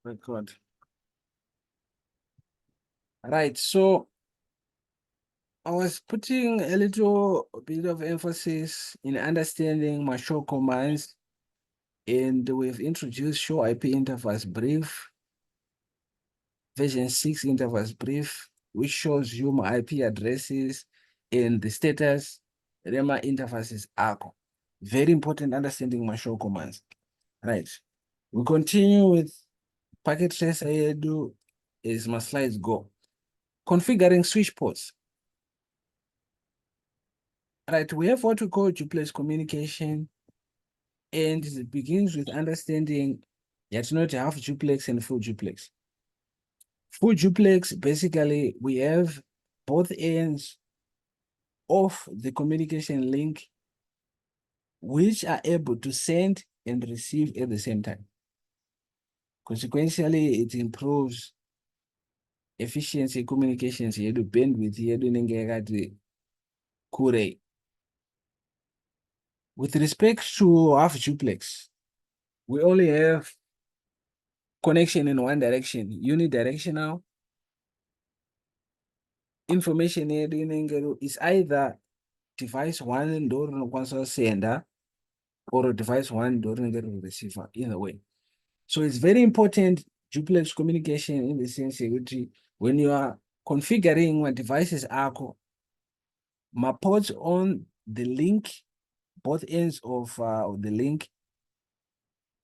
Record. Right. So I was putting a little bit of emphasis in understanding my show commands, and we've introduced show IP interface brief, version 6 interface brief, which shows you my IP addresses and the status REMA interfaces ARCO. Very important understanding my show commands. Right. We continue with packet trace I do as my slides go. Configuring switch ports. Right, we have what we call duplex communication, and it begins with understanding yet not half duplex and full duplex. Full duplex, basically, we have both ends of the communication link which are able to send and receive at the same time. Consequentially, it improves efficiency communications yedu bandwidth yedu inenge yakati kurei. With respect to half duplex, we only have connection in one direction, unidirectional. Information yedu inenge is either device one ndo rinokwanisa sender or device one ndo rinenge riri receiver, either way. So it's very important duplex communication in the sense that when you are configuring what devices ako, my ports on the link, both ends of the link,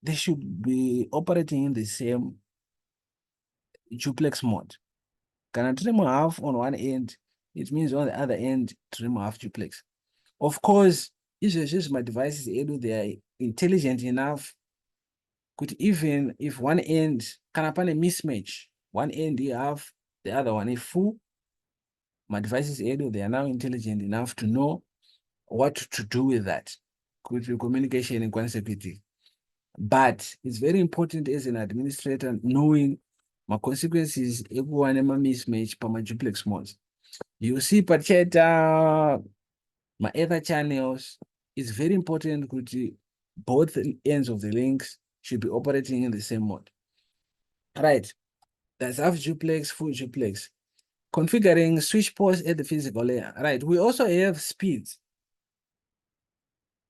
they should be operating in the same duplex mode. Can I trim half on one end? It means on the other end, trim half duplex. Of course, if my devices, they are intelligent enough, could even if one end can happen a mismatch, one end you have, the other one is full. My devices, they are now intelligent enough to know what to do with that. Could be communication in consecutive. But it's very important as an administrator knowing my consequences if one mismatch per my duplex modes. You see, pacheta, my ether channels, it's very important that both ends of the links should be operating in the same mode. Right. That's half duplex, full duplex. Configuring switch ports at the physical layer. Right. We also have speed.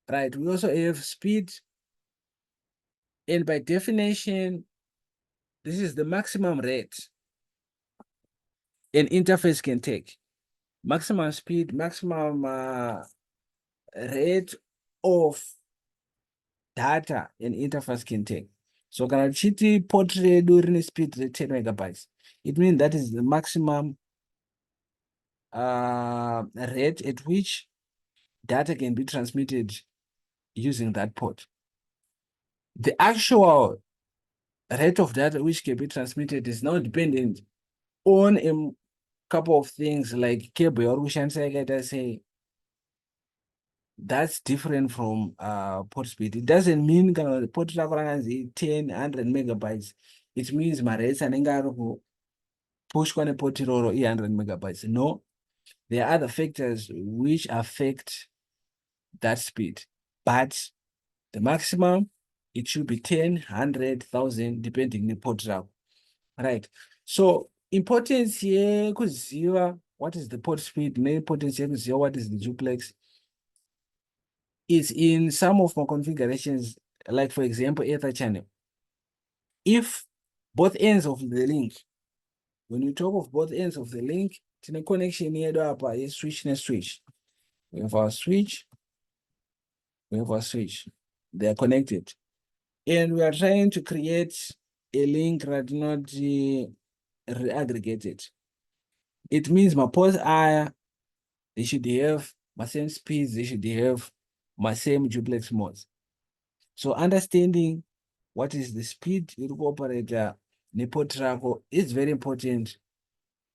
Right. We also have speed. And by definition, this is the maximum rate an interface can take. Maximum speed, maximum rate of data an interface can take. So can I chiti port during speed rate 10 megabytes? It means that is the maximum rate at which data can be transmitted using that port. The actual rate of data which can be transmitted is now dependent on a couple of things like cable or which I say that's different from port speed. It doesn't mean port is 10, 100 megabytes. It means my rates are push one port 100 megabytes. No, there are other factors which affect that speed. But the maximum, it should be 10, 100,000, depending on port travel. Right. So importance here, what is the port speed? Main importance here, what is the duplex? Is in some of my configurations, like for example, ether channel. If both ends of the link, when you talk of both ends of the link, it's a connection here up a switch and switch. We have our switch, we have our switch. They are connected. And we are trying to create a link that not reaggregated. It means my ports are, they should have my same speeds, they should have my same duplex modes. So understanding what is the speed operator port travel is very important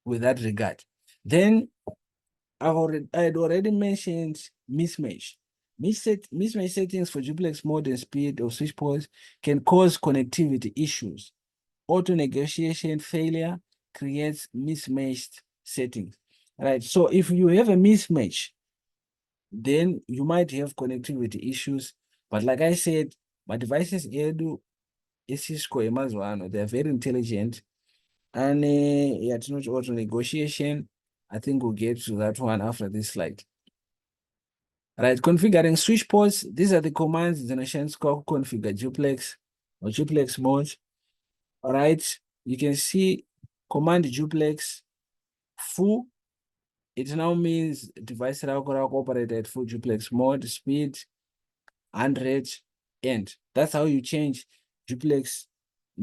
with that regard. Then I had already mentioned mismatch. Mismatch settings for duplex mode and speed of switch ports can cause connectivity issues. Auto negotiation failure creates mismatched settings. Right. So if you have a mismatch, then you might have connectivity issues. But like I said, my devices Cisco yemazuva ano, they are very intelligent. And yatinoti auto negotiation, I think we'll get to that one after this slide. Right, configuring switch ports. These are the commands dzinoshandiswa configure duplex or duplex mode. All right, you can see command duplex full. It now means device operate at full duplex mode, speed 100, and that's how you change duplex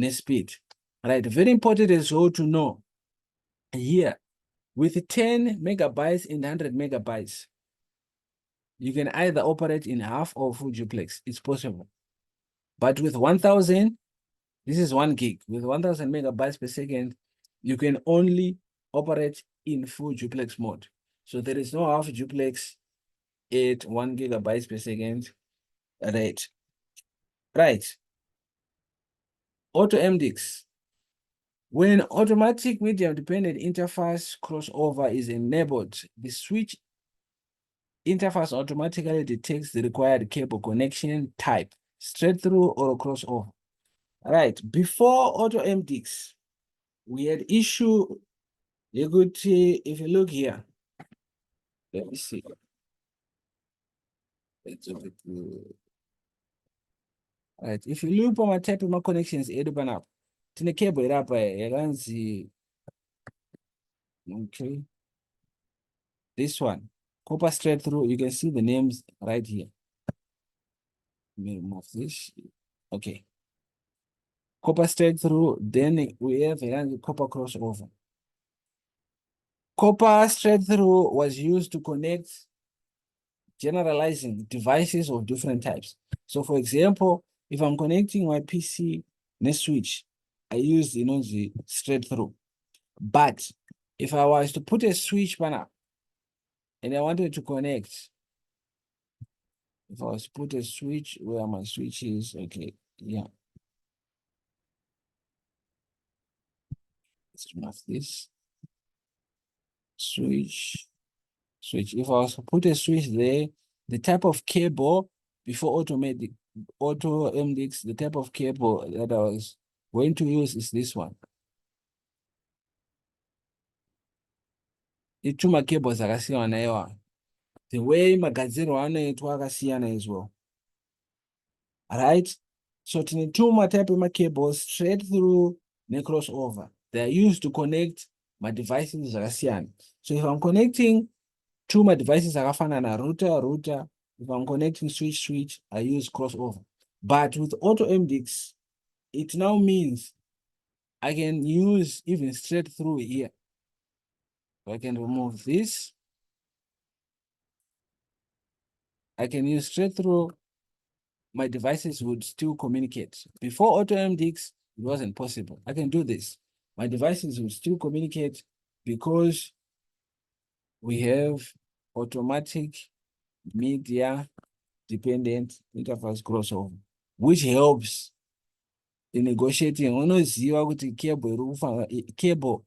speed. Right, very important as well to know here with 10 megabytes and 100 megabytes. You can either operate in half or full duplex. It's possible. But with 1000, this is 1 gig. With 1000 megabytes per second, you can only operate in full duplex mode. So there is no half duplex at 1 gigabytes per second rate. Right. Auto MDX. When automatic medium dependent interface crossover is enabled, the switch interface automatically detects the required cable connection type, straight through or crossover. All right, before auto MDX, we had issue. You could see, if you look here, let me see. All right, if you look for my type of my connections, open up. Tine cable it up, okay. This one, copper straight through. You can see the names right here. Let me remove this. Okay. Copper straight through, then we have a copper crossover. Copper straight through was used to connect generalizing devices of different types. So for example, if I'm connecting my PC next switch, I use the straight through. But if I was to put a switch panel and I wanted to connect, if I was to put a switch where my switch is, okay, yeah. Let's remove this. Switch. If I was to put a switch there, the type of cable before auto MDX, the type of cable that I was going to use is this one. Ituma cables akasiyana iwa. The way magadziro anoitwa akasiyana as well. Alright? So tinituma type of cables straight through the crossover. They are used to connect my devices akasiyana. So if I'm connecting to my devices akafanana router. If I'm connecting switch, I use crossover. But with auto MDX, it now means I can use even straight through here. So I can remove this. I can use straight through. My devices would still communicate. Before auto MDX, it wasn't possible. I can do this. My devices will still communicate because we have automatic media dependent interface crossover, which helps in negotiating. Unoziva kuti cable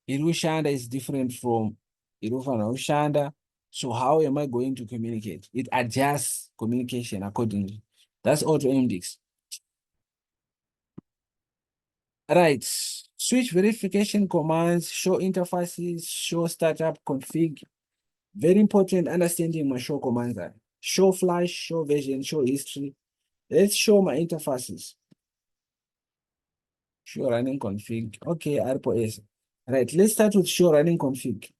iri kushanda is different from iri kufanira kushanda. So how am I going to communicate? It adjusts communication accordingly. That's auto MDX. Right. Switch verification commands, show interfaces, show startup config. Very important understanding my show commands are. Show flash, show version, show history. Let's show my interfaces. Show running config. Okay, RPOS. Right, let's start with show running config.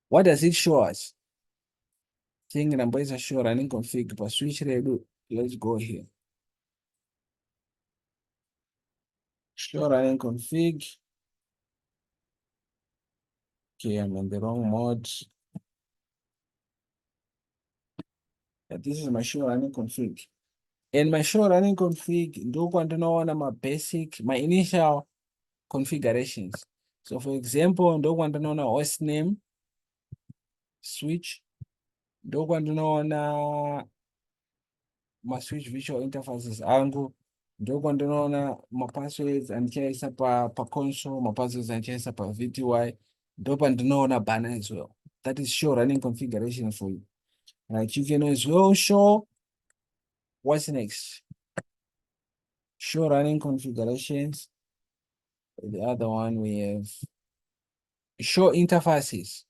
What does it show us? Thing number is a show running config, but switch redo. Let's go here. Show running config. Okay, I'm in the wrong mode. But this is my show running config. And my show running config, do want to know my initial configurations. So for example, do want to know host name, switch, do want to know my switch visual interfaces angle, do want to know my passwords and chase up per console, my passwords and chase up per VTY, do want to know banner as well. That is show running configuration for you. Right, you can as well show what's next. show running configurations. The other one we have show interfaces.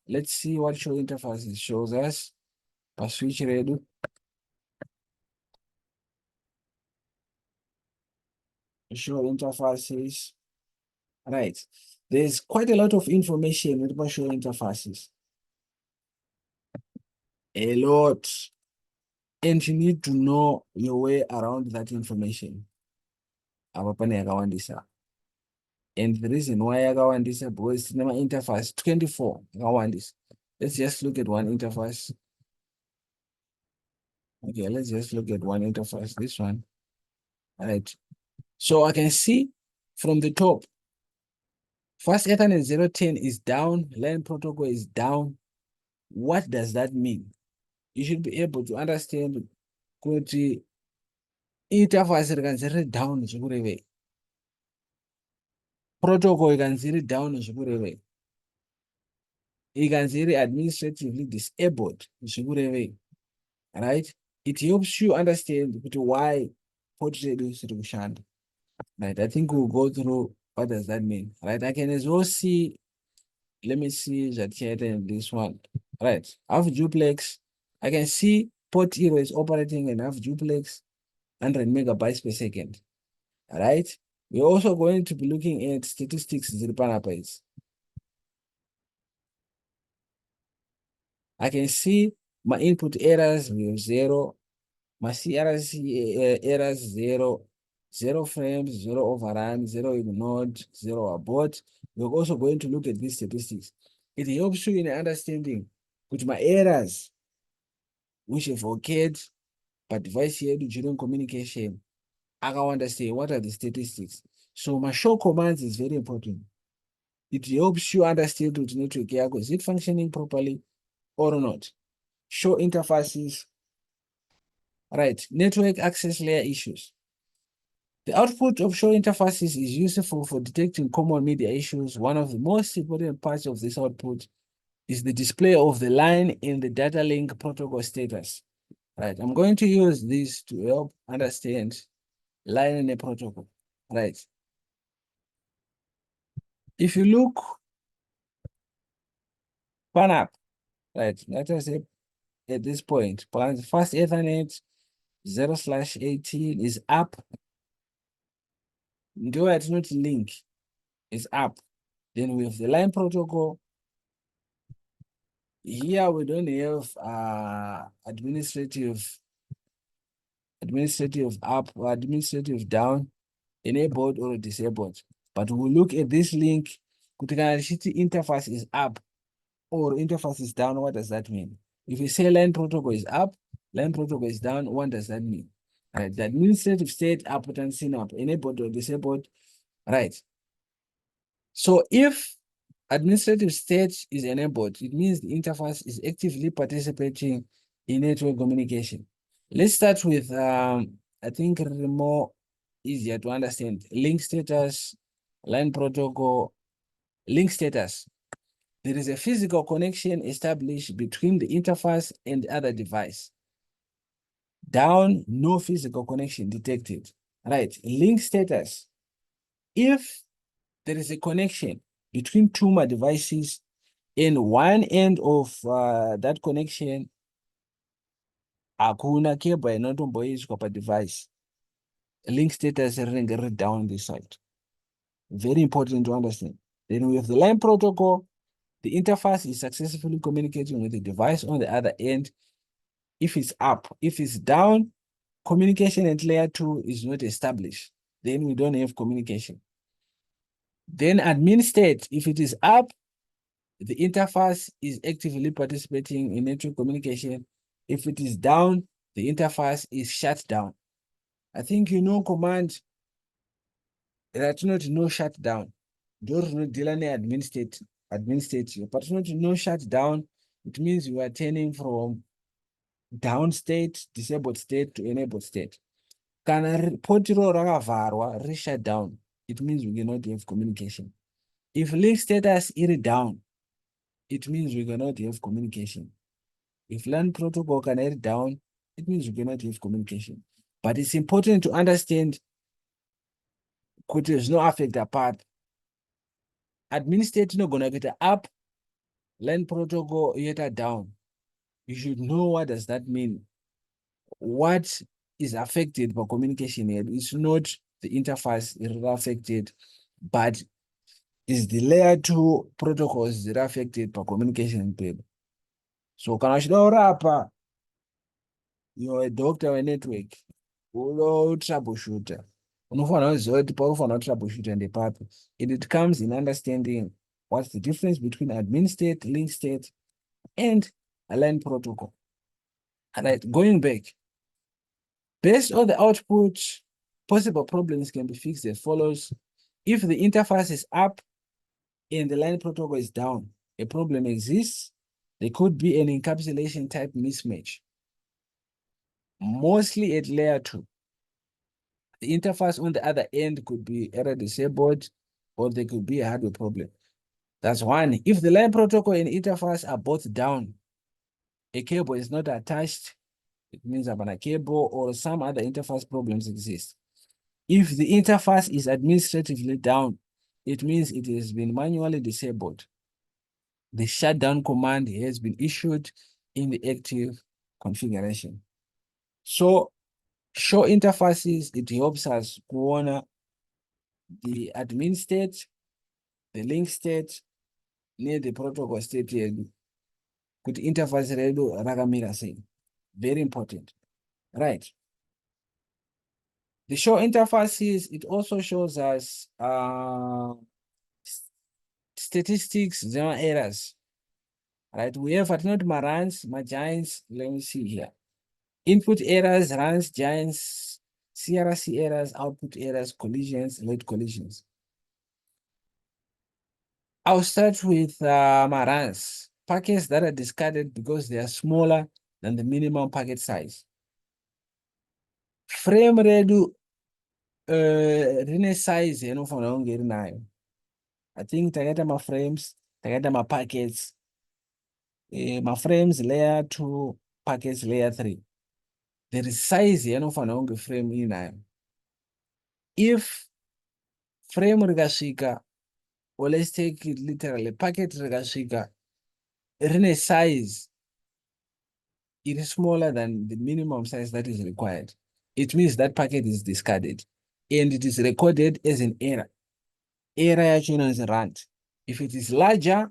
Let's see what show interfaces shows us. A switch ready. Show interfaces. Right. There's quite a lot of information with show interfaces. A lot. And you need to know your way around that information. Apa pane yakawandisa. And the reason why yakawandisa because it's never interface 24 yakawandisa. Let's just look at one interface. Okay, let's just look at one interface. This one. All right. So I can see from the top, fast Ethernet 010 is down, LAN protocol is down. What does that mean? You should be able to understand kuti interface rikanzi riri down zvikurevei, protocol ikanzi iri down zvikurevei, ikanzi iri administratively disabled zvikurevei, right? It helps you understand why port redu isiri kushanda, right? I think we'll go through what does that mean, right? I can as well see, let me see that here in this one, right? Half duplex, I can see port 0 is operating in half duplex, 100 megabytes per second. All right. We're also going to be looking at statistics. I can see my input errors, we have 0. My CRC errors, 0. 0 frames, 0 overrun, 0 ignored, 0 abort. We're also going to look at these statistics. It helps you in understanding which my errors, which have occurred, but device here during communication. I can understand what are the statistics. So my show commands is very important. It helps you understand the network yako. Is it functioning properly or not? Show interfaces. Right, network access layer issues. The output of show interfaces is useful for detecting common media issues. One of the most important parts of this output is the display of the line in the data link protocol status. Right, I'm going to use this to help understand line in a protocol. Right. If you look pan up, right, let us say at this point, fast Ethernet 0/18 is up. Do it not link is up. Then we have the line protocol. Here we don't have administrative up or administrative down, enabled or disabled. But we'll look at this link. Interface is up or interface is down. What does that mean? If you say line protocol is up, line protocol is down, what does that mean? Right, the administrative state up, enabled or disabled. Right. So if administrative state is enabled, it means the interface is actively participating in network communication. Let's start with, I think, more easier to understand. Link status, line protocol, link status. There is a physical connection established between the interface and the other device. Down, no physical connection detected. Right, link status. If there is a connection between two more devices and one end of that connection, hakuna cable inotomboiswa padevice, link status rinenge riri down this side. Very important to understand. Then we have the line protocol. The interface is successfully communicating with the device on the other end. If it's up, if it's down, communication at layer 2 is not established. Then we don't have communication. Then admin state, if it is up, the interface is actively participating in network communication. If it is down, the interface is shut down. I think you know command that not no shutdown. Those not dealing admin state, but not no shutdown. It means you are turning from down state, disabled state to enabled state. Kana port ro rakavharwa ri shut down, it means we cannot have communication. If link status is down, it means we cannot have communication. If LAN protocol can add down, it means we cannot have communication. But it's important to understand kuti zvinoaffecta papi. Administrate inogona kuita up, line protocol yoita down. You should know what does that mean. What is affected by communication here? It's not the interface that is affected, but is the layer 2 protocols that are affected by communication paper. So kana uchida kurapa, you're a doctor wenetwork, uno troubleshooter, unofanira kuziva kuti paunofanira troubleshooter ndepapi. And it comes in understanding what's the difference between admin state, link state, and a line protocol. All right, going back, based on the output, possible problems can be fixed as follows. If the interface is up and the line protocol is down, a problem exists. There could be an encapsulation type mismatch, mostly at layer 2. The interface on the other end could be error disabled, or there could be a hardware problem. That's one. If the line protocol and interface are both down, a cable is not attached, it means a cable or some other interface problems exist. If the interface is administratively down, it means it has been manually disabled. The shutdown command has been issued in the active configuration. So, show interfaces, it helps us kuona the admin state, the link state, near the protocol state yedu. Kuti interface redu rakamira sei. Very important. Right. The show interfaces, it also shows us statistics, there are errors. Right, we have not my runs, my giants. Let me see here. Input errors, runs, giants, CRC errors, output errors, collisions, late collisions. I'll start with my runs. Packets that are discarded because they are smaller than the minimum packet size. Frame redu rine size inofanira kunge rinayo. I think takaita ma frames, takaita ma packets. My frames layer 2, packets layer 3. There is size yanofanira kunge frame inayo. If frame rikasvika, or let's take it literally, packet rikasvika rine size, it is smaller than the minimum size that is required, it means that packet is discarded and it is recorded as an error. Error yacho inonzi rand. If it is larger,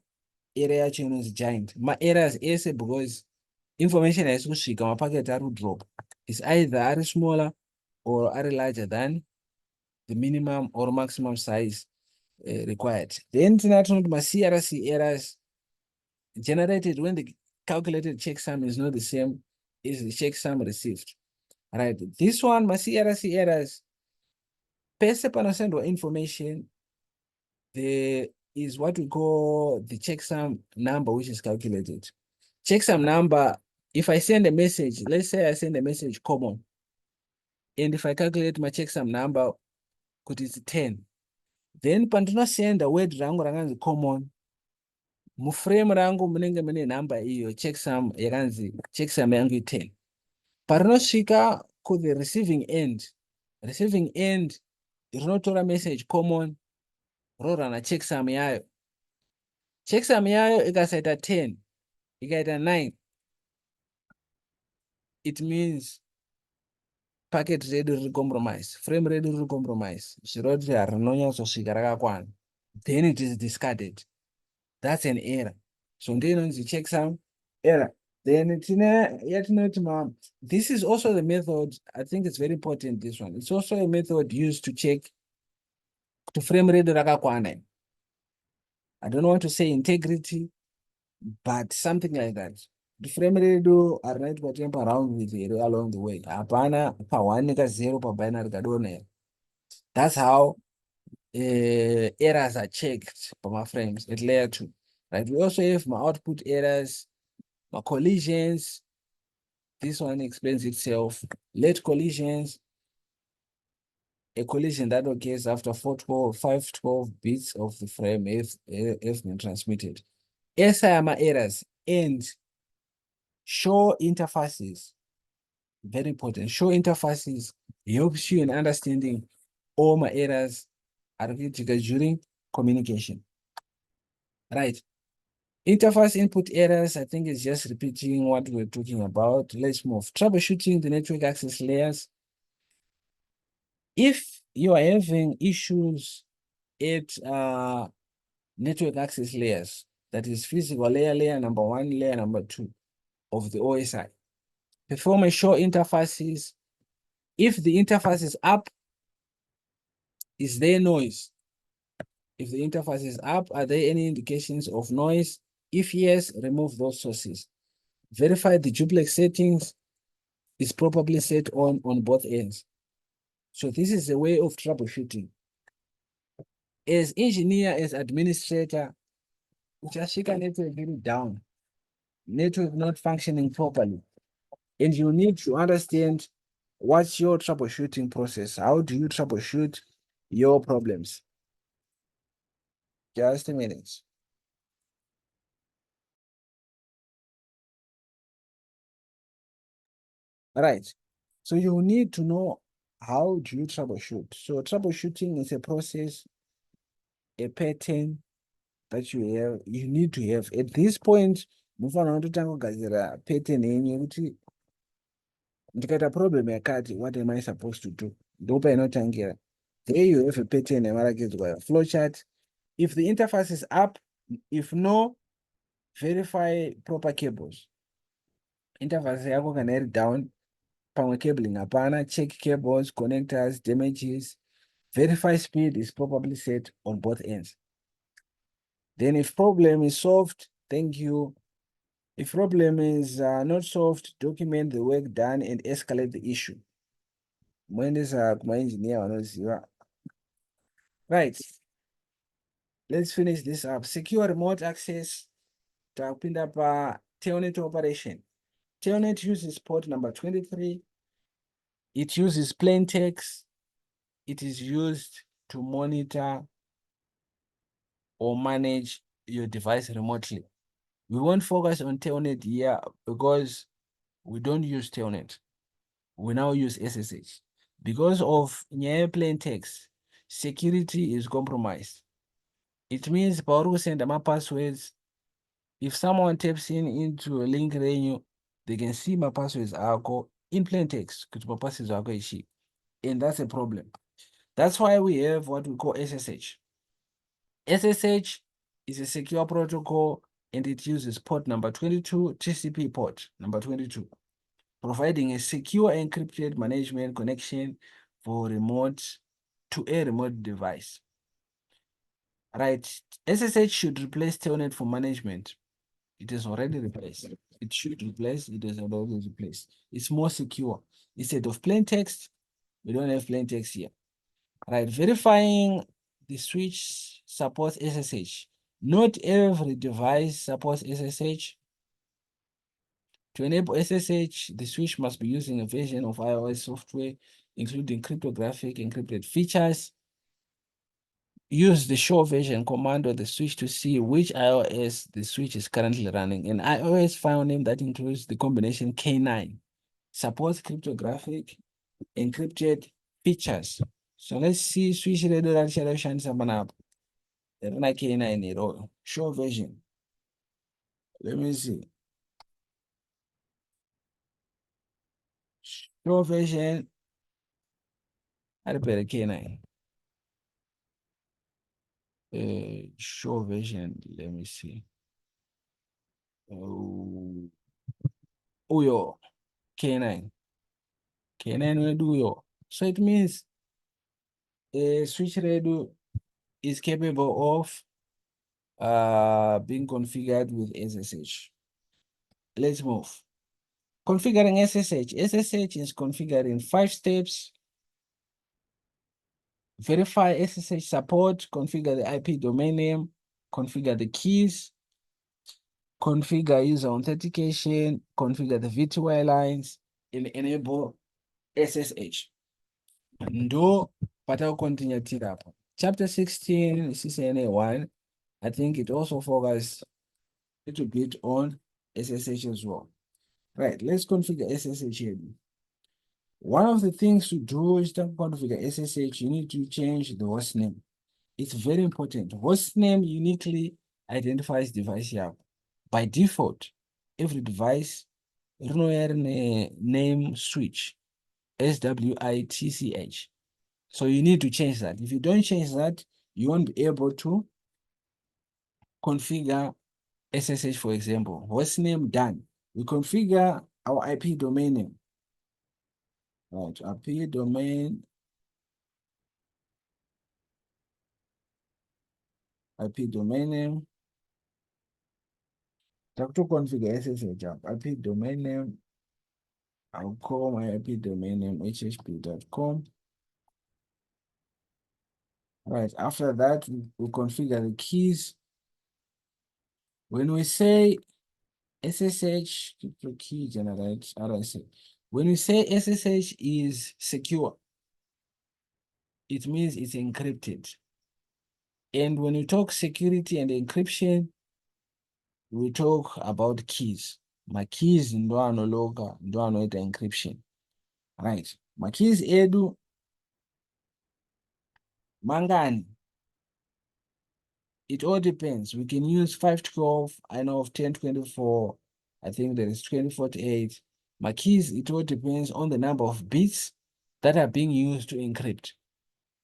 error yacho inonzi giant. Ma errors ese because information haisi kusvika, mapacket ari kudrop. It's either ari smaller or are larger than the minimum or maximum size required. Then tinoti ma CRC errors generated when the calculated checksum is not the same as the checksum received. Right. This one, my CRC errors, pese panosendwa information, there is what we call the checksum number, which is calculated. Checksum number, if I send a message, let's say I send a message common, and if I calculate my checksum number, could it's 10, then send a word rangu ranganzi common, muframe rangu munenge mune number iyo checksum yakanzi checksum yangu 10. Parinosvika ku the receiving end rinotora message common rorana checksum yayo. Checksum yayo ikasaita 10, ikaita 9, it means packet redu riri compromise, frame redu riri compromise, zviro kuti harinonyatsosvika rakakwana, then it is discarded. That's an error. So ndiyo inonzi checksum error. Then this is also the method, I think it's very important, this one. It's also a method used to check to frame redu rakakwana. I don't want to say integrity, but something like that. The frame redu harinaitwa temper around with it along the way. Hapana pa 1 ka 0 pa binary kadonera. That's how errors are checked by my frames at layer 2. Right? We also have my output errors, my collisions. This one explains itself. Late collisions, a collision that occurs after 512 bits of the frame have been transmitted. SIMA errors and show interfaces. Very important. Show interfaces helps you in understanding all my errors are critical during communication. Right. Interface input errors, I think is just repeating what we're talking about. Let's move. Troubleshooting the network access layers. If you are having issues at network access layers, that is physical layer, layer number 1, layer number 2 of the OSI, perform a show interfaces. If the interface is up, is there noise? If the interface is up, are there any indications of noise? If yes, remove those sources. Verify the duplex settings is properly set on both ends. So this is a way of troubleshooting. As engineer, as administrator, uchasvika network iri down, network not functioning properly, and you need to understand what's your troubleshooting process. How do you troubleshoot your problems? Just a minute. All right. So you need to know how do you troubleshoot. So troubleshooting is a process, a pattern that you need to have. At this point, mufanira kutotanga kugadzira pattern yenyu yekuti ndikaita problem yakati, what am I supposed to do? Ndopainotangira. There you have a pattern yamaratidzwa, flowchart. If the interface is up, if no, verify proper cables. Interface yako kana iri down, pamwe cabling hapana, check cables, connectors, damages. Verify speed is properly set on both ends. Then if problem is solved, thank you. If problem is not solved, document the work done and escalate the issue. Muendesa kuma-engineer vanoziva. Right. Let's finish this up. Secure remote access. Tapinda pa Telnet operation. Telnet uses port number 23. It uses plain text. It is used to monitor or manage your device remotely. We won't focus on Telnet here because we don't use Telnet. We now use SSH. Because of plain text, security is compromised. It means Pauru send my passwords. If someone taps into a link menu, they can see my passwords are in plain text because my passwords are ishi. And that's a problem. That's why we have what we call SSH. SSH is a secure protocol and it uses port number 22, TCP port number 22, providing a secure encrypted management connection for remote to a remote device. Right. SSH should replace Telnet for management. It is already replaced. It should replace, it is already replaced. It's more secure. Instead of plain text, we don't have plain text here. Right. Verifying the switch supports SSH. Not every device supports SSH. To enable SSH, the switch must be using a version of iOS software, including cryptographic encrypted features. Use the show version command on the switch to see which iOS the switch is currently running. An iOS file name that includes the combination K9 supports cryptographic encrypted features. So let's see switch redo ratioshandisa panapa. Rina K9 iro. Show version. Let me see. Show version. I better K9. Show version. Let me see. Oh, yo, K9. K9 will do yo. So it means a switch redo is capable of being configured with SSH. Let's move. Configuring SSH. SSH is configured in 5 steps. Verify SSH support, configure the IP domain name, configure the keys, configure user authentication, configure the V2I lines, and enable SSH. Ndo pata continue tirapo. Chapter 16, CCNA 1, I think it also focuses a little bit on SSH as well. Right, let's configure SSH here. One of the things to do is to configure SSH, you need to change the host name. It's very important. Host name uniquely identifies device here. By default, every device name switch, SWITCH. So you need to change that. If you don't change that, you won't be able to configure SSH, for example. Host name done. We configure our IP domain name. Right, IP domain, IP domain name. Talk to configure SSH app. IP domain name. I'll call my IP domain name hhp.com. Right, after that, we configure the keys. When we say SSH key generate RSA, when we say SSH is secure, it means it's encrypted. And when we talk security and encryption, we talk about keys. My keys ndo anologa, ndo anoita encryption. Right. My keys edu mangani. It all depends. We can use 512. I know of 1024. I think there is 2048. My keys, it all depends on the number of bits that are being used to encrypt.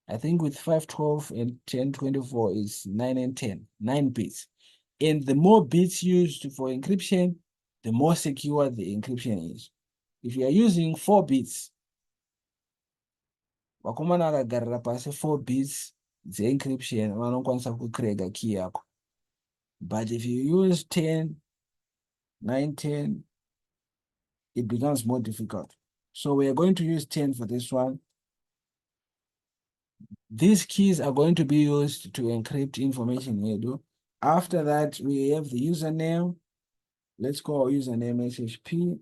I think with 512 and 1024 is 9 and 10, 9 bits. And the more bits used for encryption, the more secure the encryption is. If you are using 4 bits, vakomana akagarira pasi 4 bits dze-encryption vanokwanisa kucracka key yako. But if you use 10, 9, 10, it becomes more difficult. So we are going to use 10 for this one. These keys are going to be used to encrypt information here. After that, we have the username. Let's call our username HHP.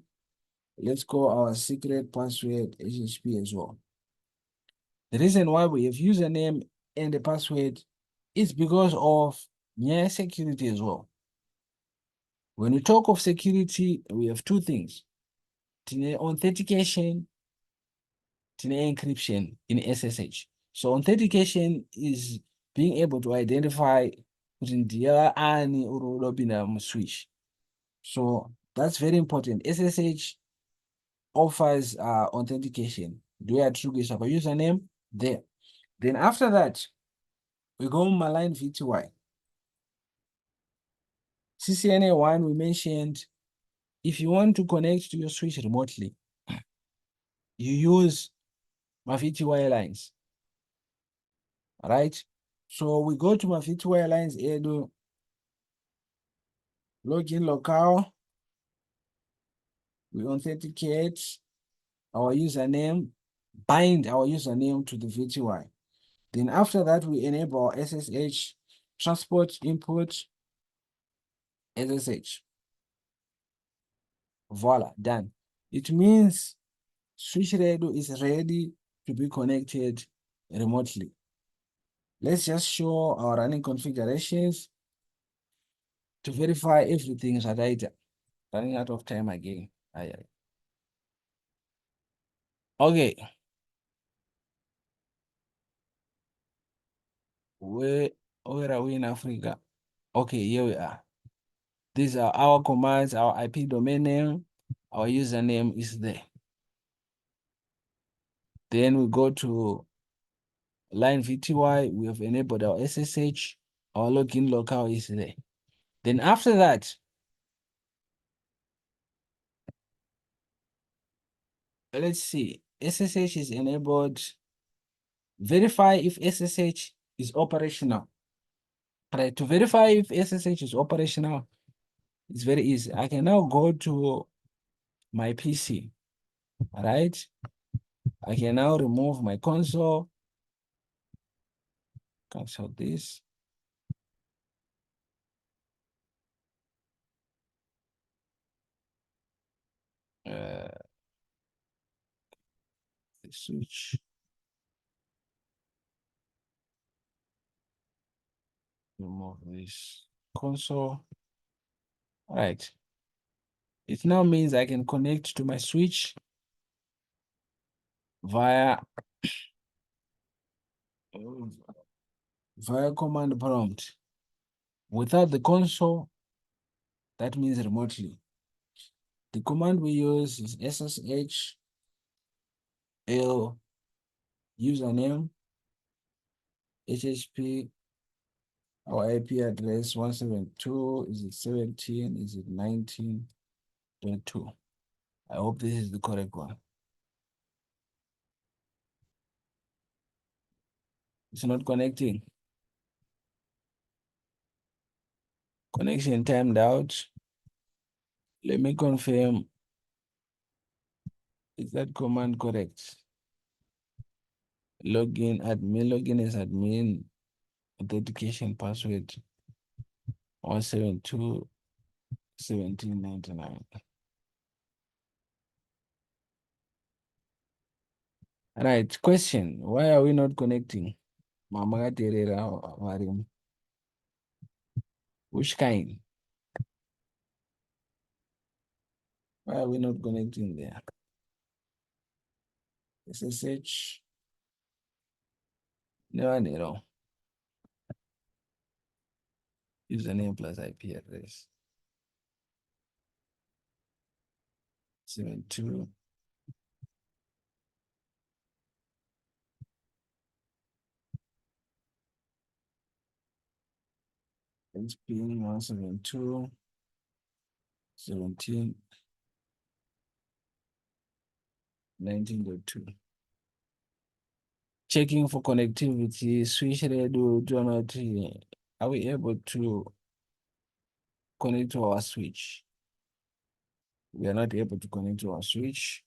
Let's call our secret password HHP as well. The reason why we have username and the password is because of security as well. When we talk of security, we have two things. Authentication, encryption in SSH. So authentication is being able to identify ani switch. So that's very important. SSH offers authentication. Do you attribute our username there? Then after that, we go on line VTY. CCNA1, we mentioned if you want to connect to your switch remotely, you use my VTY lines. All right. So we go to my VTY lines and do login locale. We authenticate our username, bind our username to the VTY. Then after that, we enable our SSH transport input SSH. Voila, done. It means switch radio is ready to be connected remotely. Let's just show our running configurations to verify everything is right. Running out of time again. Okay. Where are we in Africa? Okay, here we are. These are our commands, our IP domain name, our username is there. Then we go to line VTY, we have enabled our SSH, our login locale is there. Then after that, let's see, SSH is enabled. Verify if SSH is operational. Right, to verify if SSH is operational, it's very easy. I can now go to my PC, all right? I can now remove my console, cancel this. Switch. Remove this console. All right. It now means I can connect to my switch. via command prompt. Without the console, that means remotely. The command we use is SSH L username, HHP, our IP address 172, is it 17, is it 19.2? I hope this is the correct one. It's not connecting. Connection timed out. Let me confirm. Is that command correct? Login as admin, authentication password 172 1799. Right, question. Why are we not connecting? Mama Terera Mariam. Which kind? Why are we not connecting there? SSH. No, no. Username plus IP address. 72. It's pin 172 17 19.2. Checking for connectivity, switch radio, do not. Are we able to connect to our switch? We are not able to connect to our switch.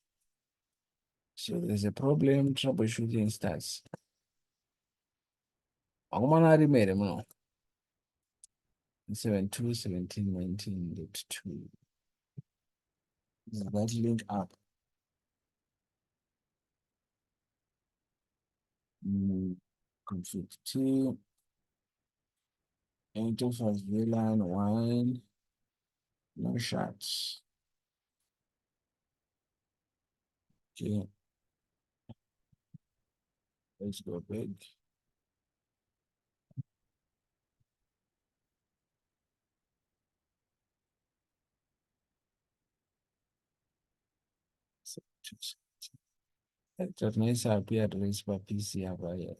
So there's a problem, troubleshooting starts. Akumanari made no. 72 17 19.2. Is that link up? Config 2. Interface VLAN 1. No shots. Okay. Let's go big. Tunaweza pia address pa PC hapa ya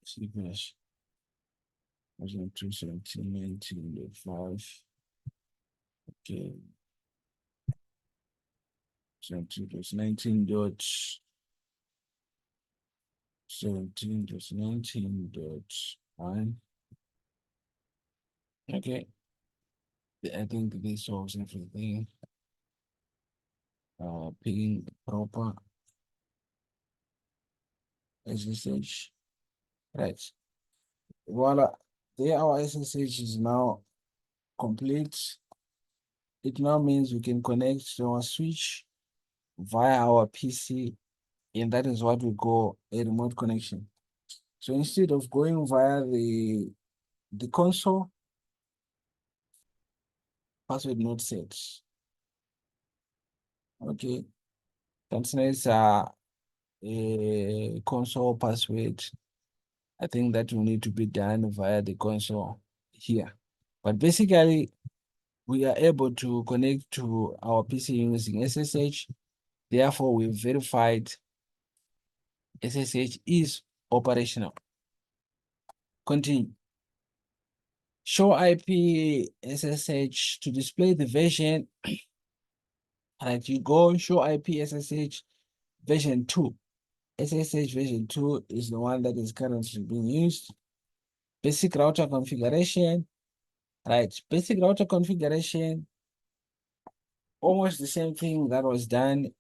Shibnash. 217.19.5. Okay. 17.19.1. Okay. I think this solves everything. Picking proper SSH. Right. Voila. There our SSH is now complete. It now means we can connect to our switch via our PC, and that is what we call a remote connection. So instead of going via the console, password not set. Okay. That's a console password. I think that will need to be done via the console here. But basically, we are able to connect to our PC using SSH. Therefore, we verified SSH is operational. Continue. Show IP SSH to display the version. Right, you go show IP SSH version 2. SSH version 2 is the one that is currently being used. Basic router configuration. Right, basic router configuration. Almost the same thing that was done.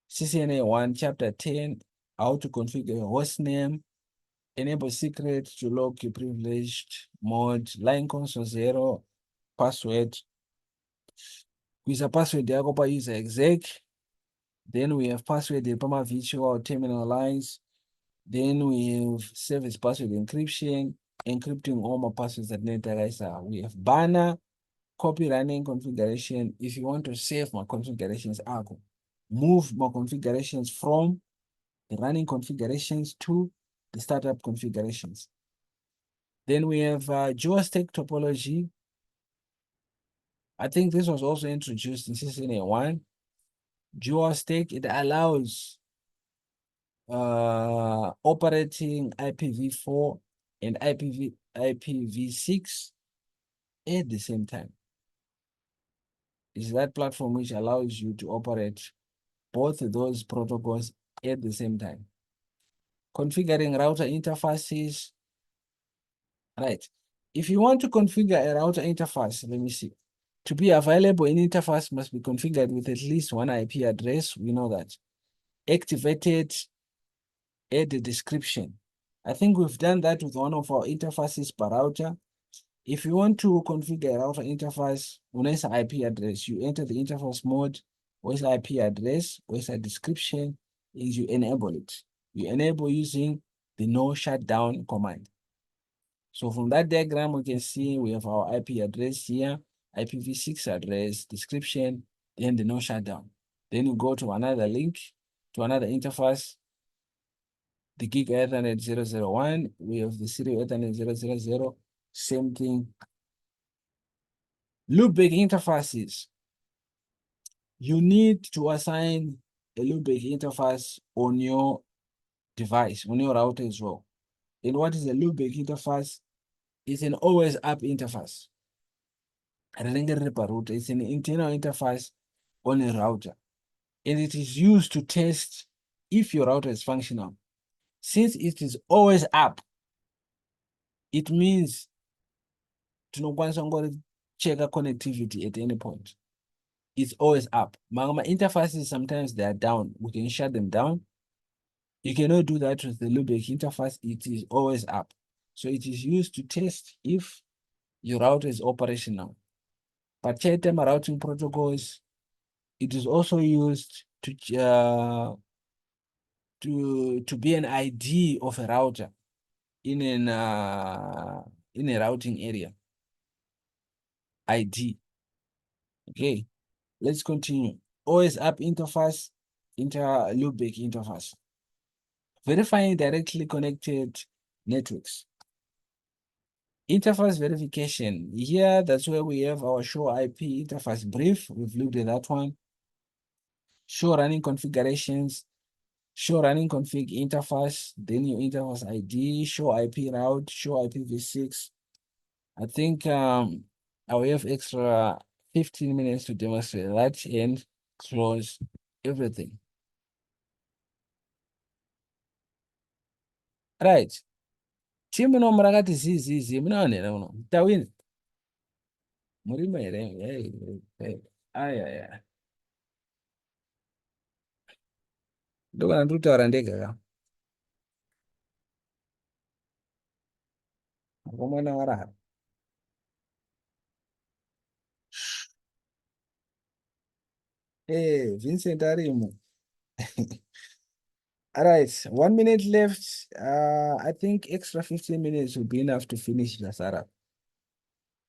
CCNA 1, chapter 10, how to configure your host name, enable secret to lock your privileged mode, line console 0, password. With a password yako pa user exec. Then we have password pama virtual terminal lines. Then we have service password encryption, encrypting all my passwords that NetArisa. We have banner, copy running configuration. If you want to save my configurations, move more configurations from the running configurations to the startup configurations. Then we have dual-stack topology. I think this was also introduced in CCNA1. Dual-stack, it allows operating IPv4 and IPv6 at the same time. It's that platform which allows you to operate both of those protocols at the same time. Configuring router interfaces. Right. If you want to configure a router interface, let me see. To be available, an interface must be configured with at least one IP address. We know that. Activated at the description. I think we've done that with one of our interfaces per router. If you want to configure a router interface, where's the IP address? You enter the interface mode, where's the IP address, where's the description, is you enable it. You enable using the no shutdown command. So from that diagram, we can see we have our IP address here, IPv6 address, description, then the no shutdown. Then you go to another link, to another interface, the gig Ethernet 001, we have the serial Ethernet 000, same thing. Loopback interfaces. You need to assign a loopback interface on your device, on your router as well. And what is a loopback interface? It's an always up interface. It's an internal interface on a router. And it is used to test if your router is functional. Since it is always up, it means to check connectivity at any point. It's always up. Magma interfaces, sometimes they are down. We can shut them down. You cannot do that with the loopback interface. It is always up. So it is used to test if your router is operational. But time routing protocols, it is also used to be an ID of a router in a routing area. ID. Okay, let's continue. Always up interface, loopback interface. Verifying directly connected networks. Interface verification. Here, that's where we have our show IP interface brief. We've looked at that one. Show running configurations. Show running config interface, then your interface ID, show IP route, show IPv6. I think I will have extra 15 minutes to demonstrate that and close everything. Right. Team no murakati zizi munaonera uno. Tawini. Murima here. Hey. Aya. Ndoka ndutaura ndega ka. Akomana wara. Hey, Vincent Arimo. All right, 1 minute left. I think extra 15 minutes will be enough to finish the setup.